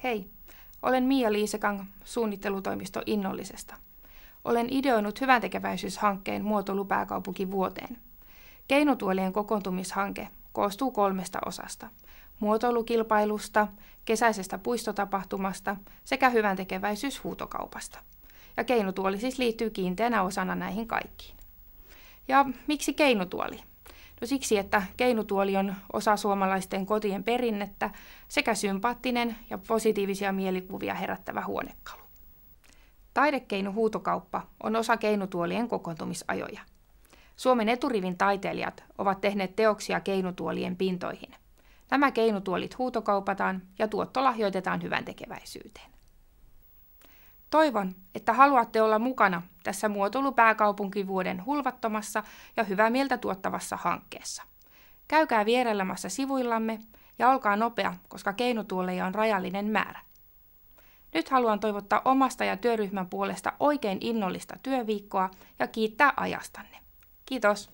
Hei, olen Mia Liisekang suunnittelutoimisto Innollisesta. Olen ideoinut hyväntekeväisyyshankkeen muotoilu pääkaupunkivuoteen. Keinutuolien kokoontumishanke koostuu 3 osasta: muotoilukilpailusta, kesäisestä puistotapahtumasta sekä hyväntekeväisyyshuutokaupasta. Ja keinutuoli siis liittyy kiinteänä osana näihin kaikkiin. Ja miksi keinutuoli? No siksi, että keinutuoli on osa suomalaisten kotien perinnettä sekä sympaattinen ja positiivisia mielikuvia herättävä huonekalu. Taidekeinuhuutokauppa on osa keinutuolien kokoontumisajoja. Suomen eturivin taiteilijat ovat tehneet teoksia keinutuolien pintoihin. Nämä keinutuolit huutokaupataan ja tuotto lahjoitetaan hyväntekeväisyyteen. Toivon, että haluatte olla mukana tässä muotoilu pääkaupunkivuoden hulvattomassa ja hyvää mieltä tuottavassa hankkeessa. Käykää vierailemassa sivuillamme ja olkaa nopea, koska keinutuoleja on rajallinen määrä. Nyt haluan toivottaa omasta ja työryhmän puolesta oikein innollista työviikkoa ja kiittää ajastanne. Kiitos!